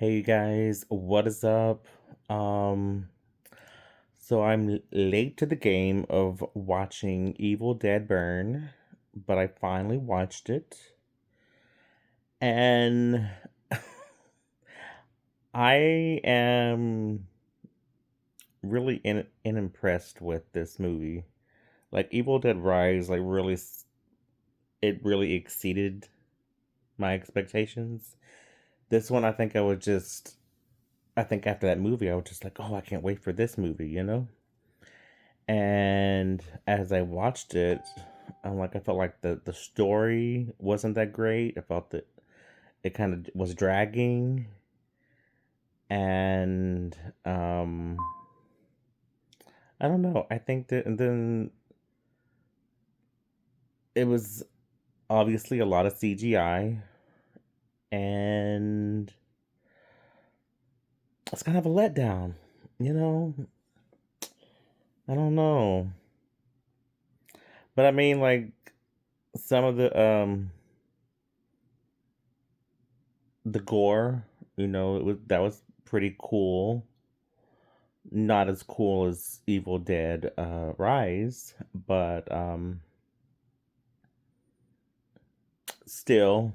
Hey you guys, what is up? Um, so I'm late to the game of watching Evil Dead Burn, but I finally watched it, and I am really impressed with this movie. Like Evil Dead Rise, it really exceeded my expectations. This one, I think after that movie, I was just like, oh, I can't wait for this movie, you know? And as I watched it, I felt like the story wasn't that great. I felt that it kind of was dragging, and um, I don't know. I think that, and then it was obviously a lot of CGI, and it's kind of a letdown. You know, I don't know, but I mean, like some of the gore, that was pretty cool. Not as cool as Evil Dead Rise, but still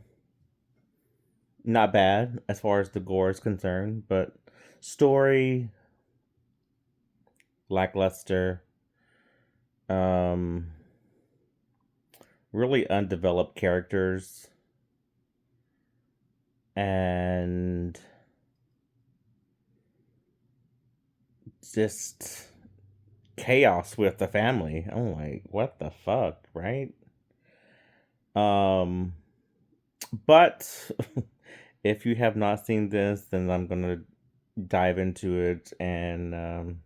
not bad as far as the gore is concerned. But story lackluster, um, really undeveloped characters, and just chaos with the family. I'm like, what the fuck, right? Um, but if you have not seen this, then I'm gonna dive into it and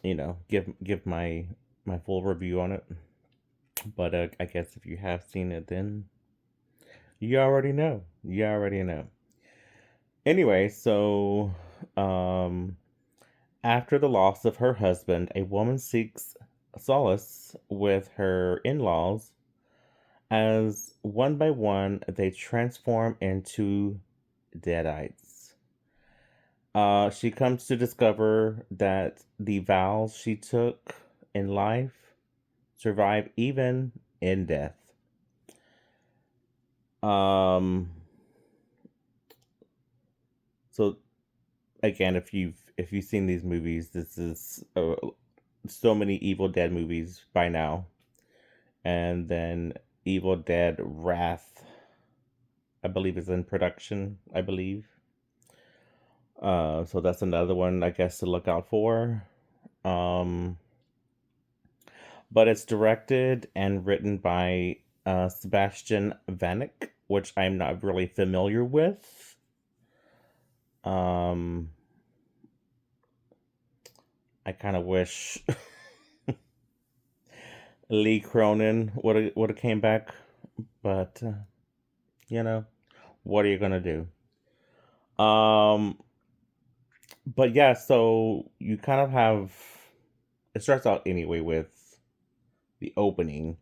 give my full review on it. But I guess if you have seen it, then you already know. You already know. Anyway, so um, after the loss of her husband, a woman seeks solace with her in-laws as one by one they transform into deadites. She comes to discover that the vows she took in life survive even in death. Um, so again, if you've seen these movies, this is so many Evil Dead movies by now, and then Evil Dead Wrath, I believe, is in production. I believe. So that's another one I guess to look out for. Um, but it's directed and written by Sebastian Vanek, which I'm not really familiar with. Um, I kind of wish Lee Cronin would have came back, but you know, what are you gonna do? Um, but yeah, so you kind of have it starts out anyway with the opening,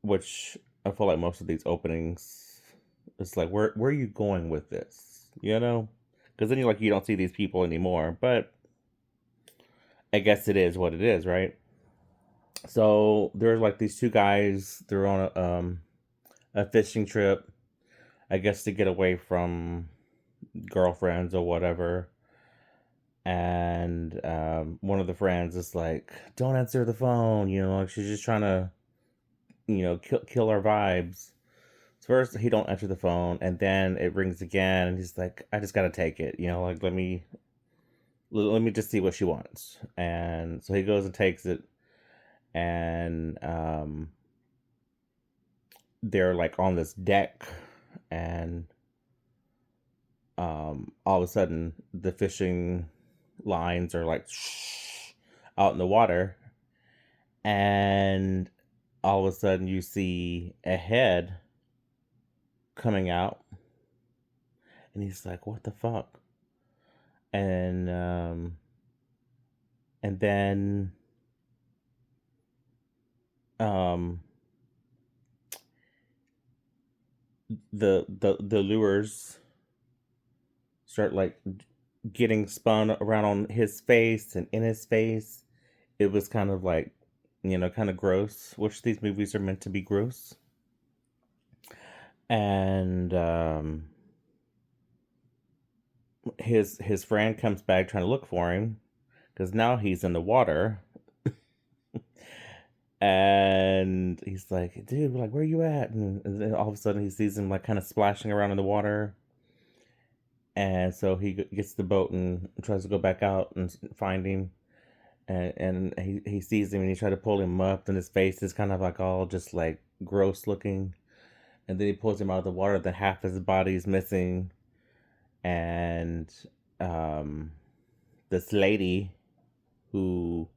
which I feel like most of these openings, it's like where are you going with this? You know, because then you don't see these people anymore. But I guess it is what it is, right? So there's like these two guys. They're on a fishing trip, I guess, to get away from girlfriends or whatever. And one of the friends is like, "Don't answer the phone," like she's just trying to, kill our vibes. So first he don't answer the phone, and then it rings again, and he's like, "I just gotta take it," like let me just see what she wants. And so he goes and takes it, and they're like on this deck, and all of a sudden the fishing lines are like out in the water, and all of a sudden you see a head coming out, and he's like, "What the fuck?" And then um the lures start like getting spun around on his face and in his face. It was kind of like, kind of gross, which these movies are meant to be gross. And his friend comes back trying to look for him because now he's in the water. And he's like, dude, like, where you at? And then all of a sudden he sees him like kind of splashing around in the water. And so he gets the boat and tries to go back out and find him. And he sees him and he tries to pull him up, and his face is kind of like all just like gross looking. And then he pulls him out of the water, then half his body is missing. And um, this lady who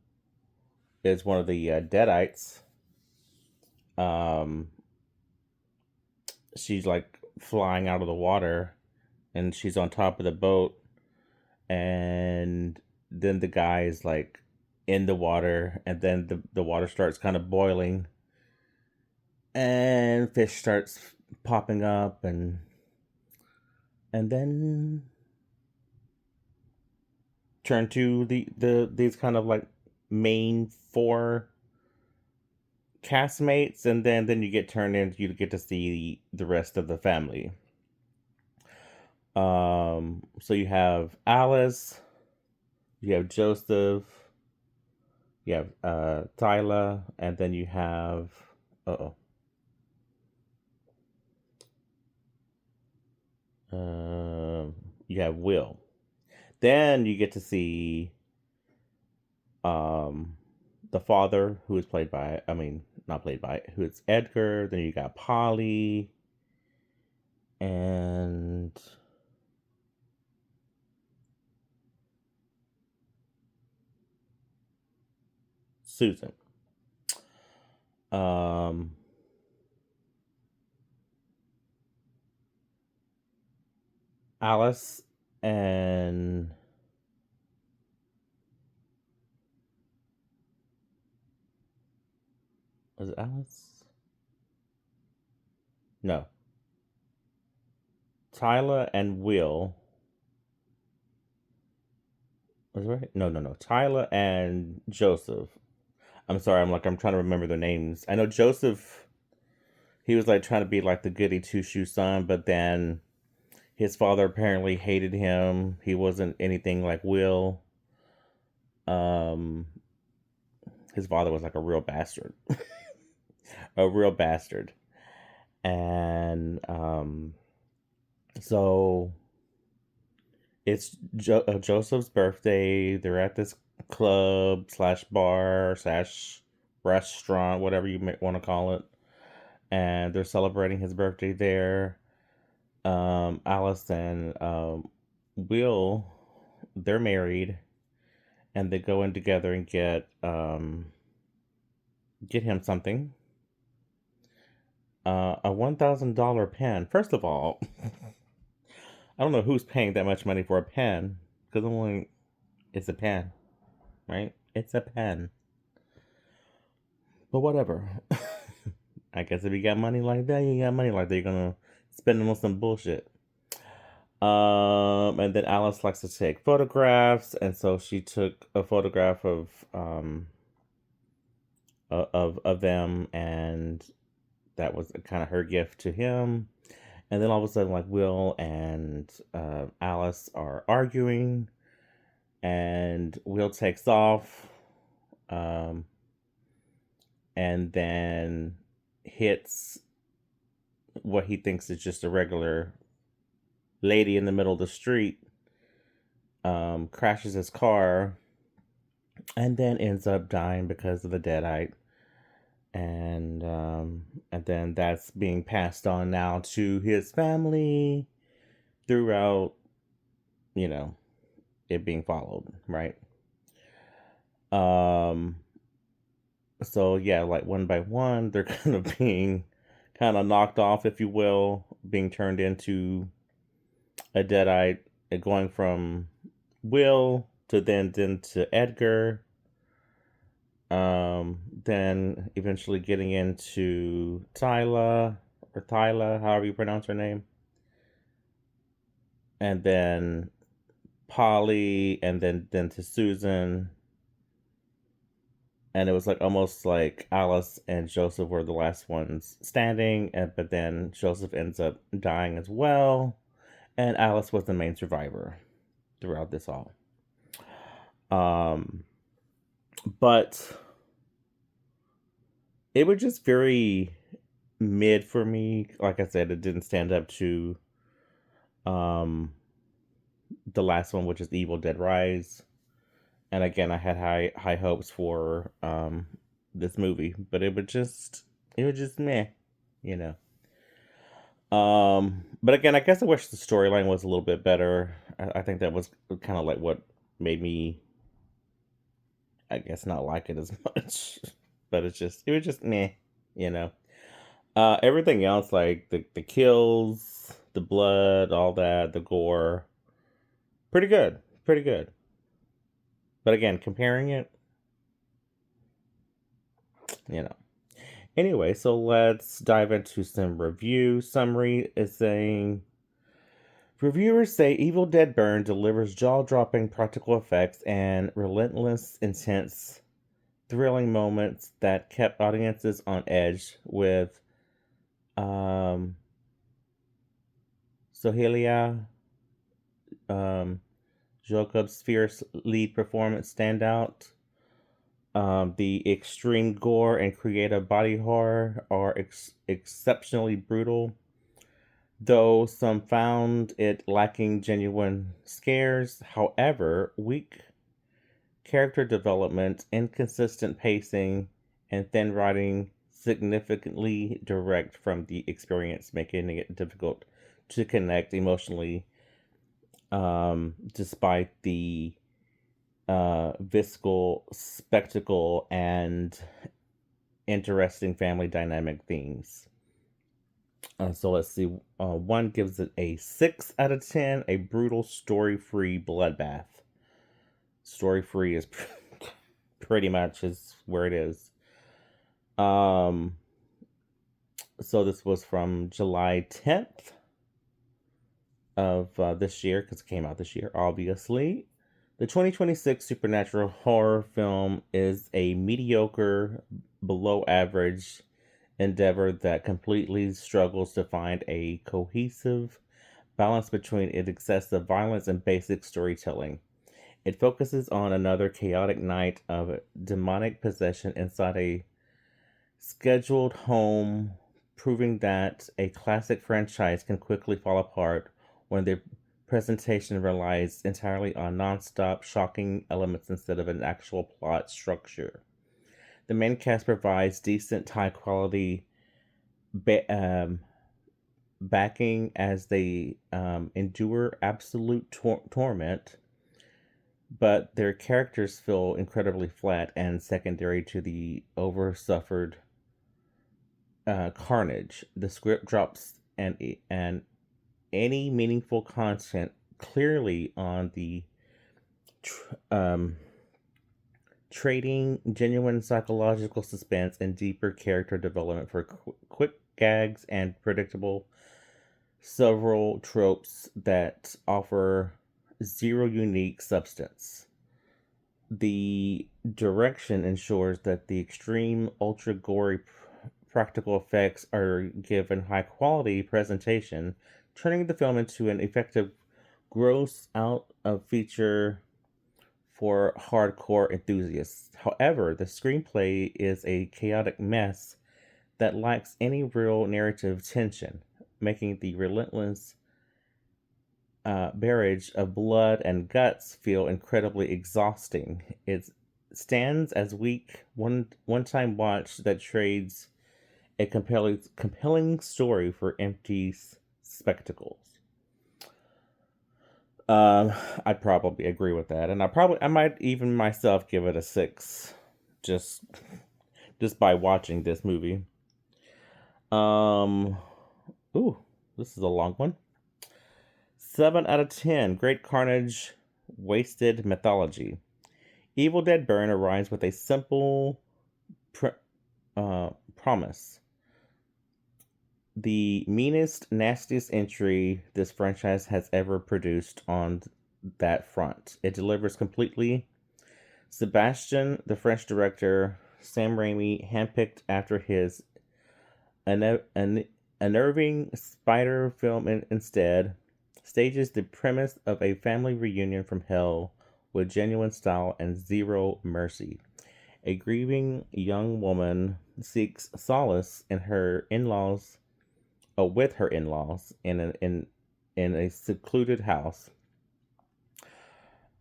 is one of the Deadites, um, she's like flying out of the water and she's on top of the boat. And then the guy is like in the water, and then the water starts kind of boiling and fish starts popping up, and then turn to these kind of like main four castmates, and then you get turned in, you get to see the rest of the family. So you have Alice, you have Joseph, you have Tyler, and then you have you have Will. Then you get to see um the father, who is played by, I mean, not played by, who is Edgar. Then you got Polly and Susan. Um Alice and was it Alice? No. Tyler and Will. Was it right? No. Tyler and Joseph. I'm sorry, I'm trying to remember their names. I know Joseph, he was like trying to be like the goody two shoe son, but then his father apparently hated him. He wasn't anything like Will. Um, his father was like a real bastard, a real bastard. And so it's Joseph's birthday. They're at this club slash bar slash restaurant, whatever you may want to call it, and they're celebrating his birthday there. Alice and Will, they're married, and they go in together and get him something. A $1,000 pen. First of all, I don't know who's paying that much money for a pen, because it's a pen, right? It's a pen. But whatever. I guess if you got money like that, you got money like that. You're gonna spend them on some bullshit. And then Alice likes to take photographs, and so she took a photograph of them, and that was kind of her gift to him. And then all of a sudden, like, Will and Alice are arguing, and Will takes off, um, and then hits what he thinks is just a regular lady in the middle of the street, crashes his car, and then ends up dying because of the deadite. And then that's being passed on now to his family throughout, you know, it being followed, right? Um, so yeah, like one by one, they're kind of being kind of knocked off, if you will, being turned into a deadite, going from Will to then to Edgar, then eventually getting into Tyler, or Thyla, however you pronounce her name. And then Polly, and then to Susan. And it was like almost like Alice and Joseph were the last ones standing, but then Joseph ends up dying as well, and Alice was the main survivor throughout this all. Um, but it was just very mid for me. Like I said, it didn't stand up to um the last one, which is Evil Dead Rise. And again, I had high hopes for this movie, but it was just meh, you know. But again, I guess I wish the storyline was a little bit better. I think that was kind of like what made me, I guess, not like it as much. But it was just meh, you know. Everything else, like the kills, the blood, all that, the gore, pretty good, pretty good. But again, comparing it, you know. Anyway, so let's dive into some review. Summary is saying reviewers say Evil Dead Burn delivers jaw-dropping practical effects and relentless, intense, thrilling moments that kept audiences on edge with um Sohelia Jacob's fierce lead performance standout. The extreme gore and creative body horror are exceptionally brutal, though some found it lacking genuine scares. However, weak character development, inconsistent pacing, and thin writing significantly direct from the experience, making it difficult to connect emotionally, despite the visceral spectacle and interesting family dynamic themes. So let's see. One gives it a 6 out of 10, a brutal, story free bloodbath. Story free is pretty much is where it is. So this was from July 10th of this year, because it came out this year, obviously. The 2026 supernatural horror film is a mediocre, below average endeavor that completely struggles to find a cohesive balance between its excessive violence and basic storytelling. It focuses on another chaotic night of demonic possession inside a scheduled home, proving that a classic franchise can quickly fall apart when the presentation relies entirely on non-stop shocking elements instead of an actual plot structure. The main cast provides decent, high-quality backing as they endure absolute torment, but their characters feel incredibly flat and secondary to the over-suffered carnage. The script drops and any meaningful content clearly on the trading genuine psychological suspense and deeper character development for quick gags and predictable several tropes that offer zero unique substance. The direction ensures that the extreme, ultra gory practical effects are given high quality presentation, turning the film into an effective gross out of feature for hardcore enthusiasts. However, the screenplay is a chaotic mess that lacks any real narrative tension, making the relentless barrage of blood and guts feel incredibly exhausting. It stands as weak one-time watch that trades a compelling story for empty spectacles. I'd probably agree with that, and I might even myself give it a 6, just by watching this movie. Ooh, this is a long one. 7 out of 10. Great Carnage, Wasted Mythology. Evil Dead Burn arrives with a simple promise. the meanest, nastiest entry this franchise has ever produced on that front. It delivers completely. Sebastian, the French director, Sam Raimi, handpicked after his unnerving spider film instead, stages the premise of a family reunion from hell with genuine style and zero mercy. A grieving young woman seeks solace in her in-laws, with her in-laws in a secluded house.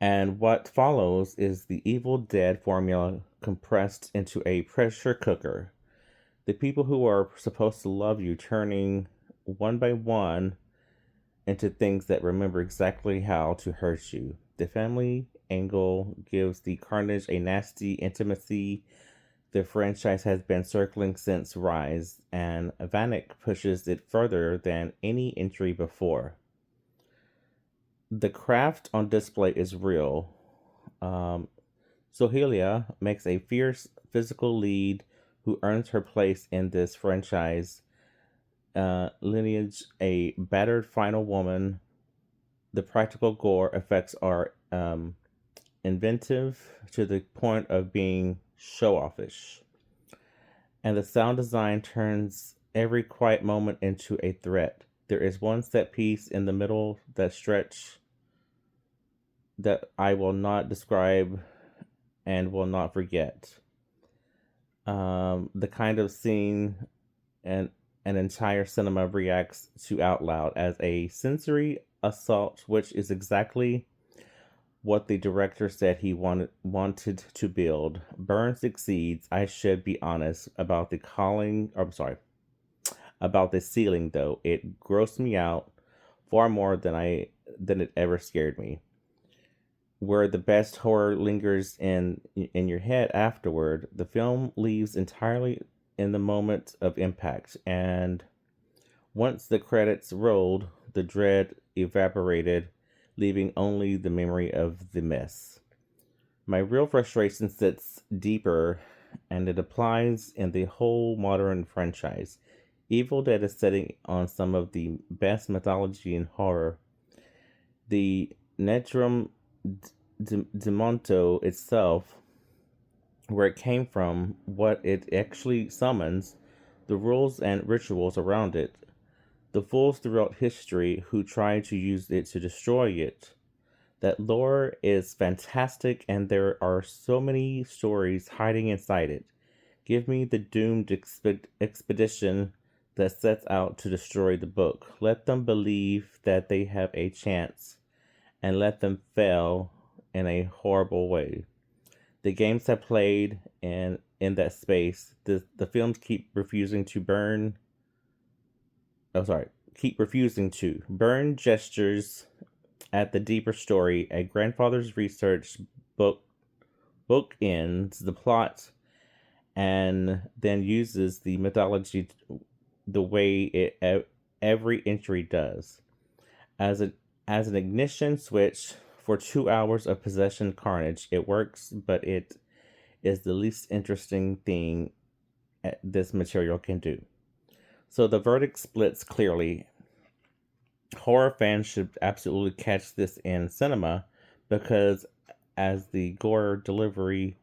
And what follows is the Evil Dead formula compressed into a pressure cooker. The people who are supposed to love you turning one by one into things that remember exactly how to hurt you. The family angle gives the carnage a nasty intimacy the franchise has been circling since Rise, and Vanek pushes it further than any entry before. The craft on display is real. Um, Sohelia makes a fierce physical lead who earns her place in this franchise lineage, a battered final woman. The practical gore effects are inventive to the point of being show offish. And the sound design turns every quiet moment into a threat. There is one set piece in the middle that I will not describe and will not forget. The kind of scene and an entire cinema reacts to out loud as a sensory assault, which is exactly what the director said he wanted to build. Burn succeeds. I should be honest about the calling. I'm sorry about the ceiling, though. It grossed me out far more than it ever scared me. Where the best horror lingers in your head afterward, the film leaves entirely in the moment of impact, and once the credits rolled, the dread evaporated, leaving only the memory of the mess. My real frustration sits deeper, and it applies in the whole modern franchise. Evil Dead is setting on some of the best mythology in horror. The Netrum Demonto itself, where it came from, what it actually summons, the rules and rituals around it, the fools throughout history who try to use it to destroy it. That lore is fantastic, and there are so many stories hiding inside it. Give me the doomed expedition that sets out to destroy the book. Let them believe that they have a chance, and let them fail in a horrible way. The games have played in that space. The films keep refusing to burn. Oh, sorry. Keep refusing to burn gestures at the deeper story. A grandfather's research book bookends the plot and then uses the mythology the way every entry does as a as an ignition switch for 2 hours of possession carnage. It works, but it is the least interesting thing this material can do. So the verdict splits clearly. Horror fans should absolutely catch this in cinema because as the gore delivery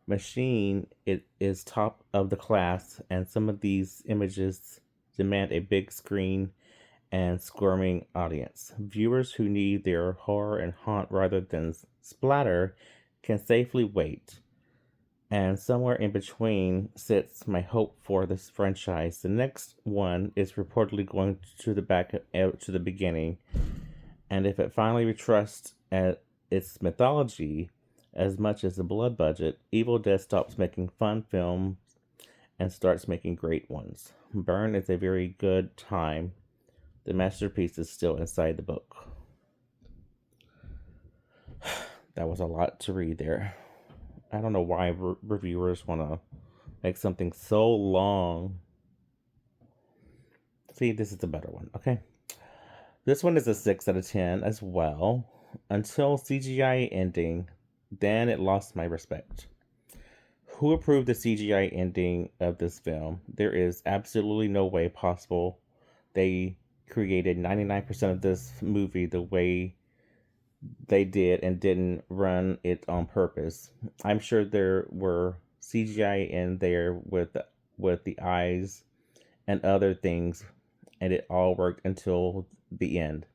machine, it is top of the class, and some of these images demand a big screen and squirming audience. Viewers who need their horror and haunt rather than splatter can safely wait. And somewhere in between sits my hope for this franchise. The next one is reportedly going to the back to the beginning, and if it finally trusts at its mythology as much as the blood budget, Evil Dead stops making fun films and starts making great ones. Burn is a very good time. The masterpiece is still inside the book. That was a lot to read there. I don't know why reviewers want to make something so long. See, this is a better one, okay? This one is a 6 out of 10 as well. Until CGI ending, then it lost my respect. Who approved the CGI ending of this film? There is absolutely no way possible they created 99% of this movie the way they did and didn't run it on purpose. I'm sure there were CGI in there with the eyes and other things, and it all worked until the end.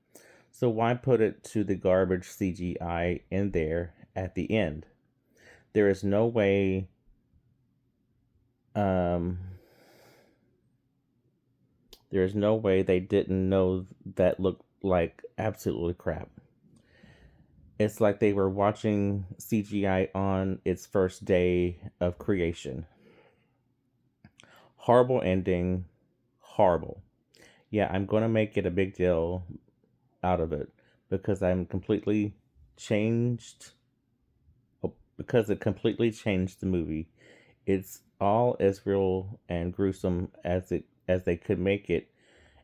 So why put it to the garbage CGI in there at the end? There is no way um there is no way they didn't know that looked like absolutely crap. It's like they were watching CGI on its first day of creation. Horrible ending. Horrible. Yeah, I'm going to make it a big deal out of it because I'm completely changed. Because it completely changed the movie. It's all as real and gruesome as they could make it,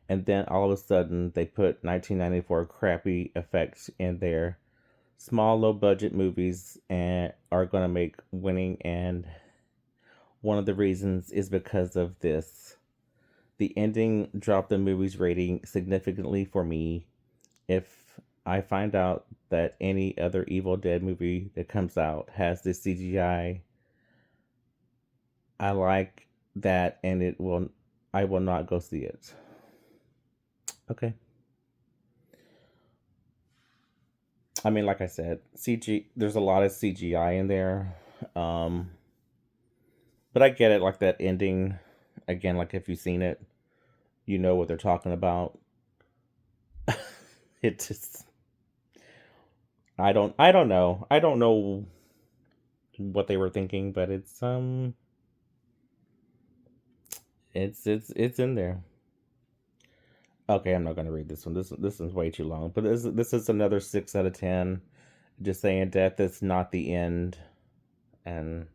and then all of a sudden they put 1994 crappy effects in there. Small, low budget movies and are gonna make winning, and one of the reasons is because of this. The ending dropped the movie's rating significantly for me. If I find out that any other Evil Dead movie that comes out has this CGI, I like that, and I will not go see it. Okay. I mean, like I said, there's a lot of CGI in there. Um, but I get it, like that ending, again, like if you've seen it, you know what they're talking about. It just, I don't know. I don't know what they were thinking, but it's in there. Okay, I'm not gonna read this one. This is way too long. But this is another 6 out of 10. Just saying death is not the end, and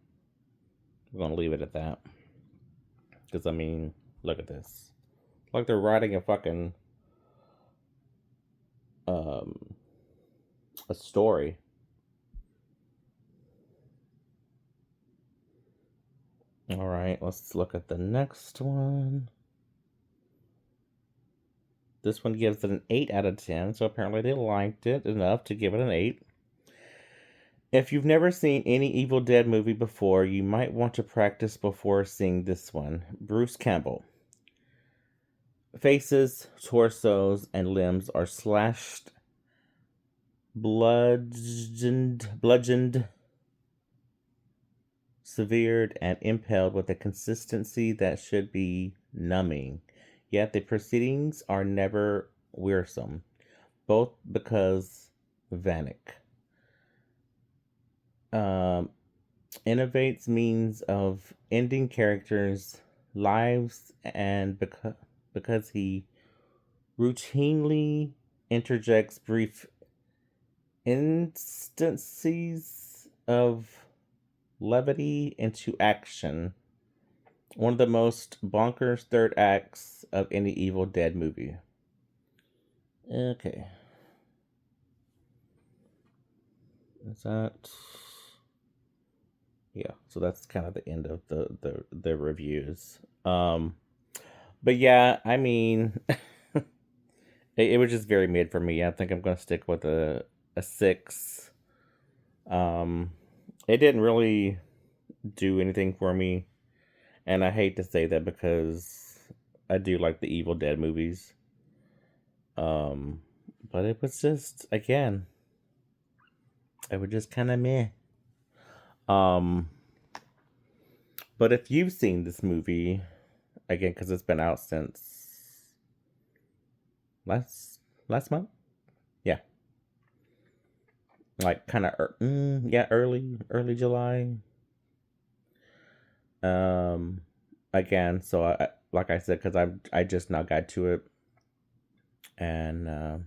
we're gonna leave it at that. Because I mean, look at this. Like they're writing a fucking um a story. All right, let's look at the next one. This one gives it an 8 out of 10, so apparently they liked it enough to give it an 8. If you've never seen any Evil Dead movie before, you might want to practice before seeing this one. Bruce Campbell. Faces, torsos, and limbs are slashed, bludgeoned, severed, and impaled with a consistency that should be numbing. Yet the proceedings are never wearisome, both because Vanek innovates means of ending characters' lives, and because he routinely interjects brief instances of levity into action. One of the most bonkers third acts of any Evil Dead movie. Okay. Is that... Yeah, so that's kind of the end of the reviews. But yeah, I mean, it was just very mid for me. I think I'm gonna stick with a 6. It didn't really do anything for me, and I hate to say that because I do like the Evil Dead movies. But it was just, again, it was just kind of meh. But if you've seen this movie, again, because it's been out since last month, yeah, like kind of yeah, early July. Again, so I like I said, because I just now got to it, and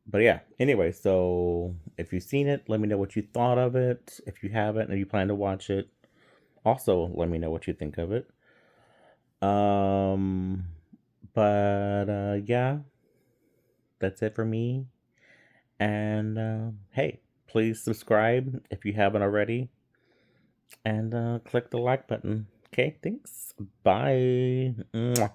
but yeah. Anyway, so if you've seen it, let me know what you thought of it. If you haven't and you plan to watch it, also let me know what you think of it. Um, but yeah, that's it for me. And hey, please subscribe if you haven't already, and click the like button. Okay, thanks. Bye. Mwah.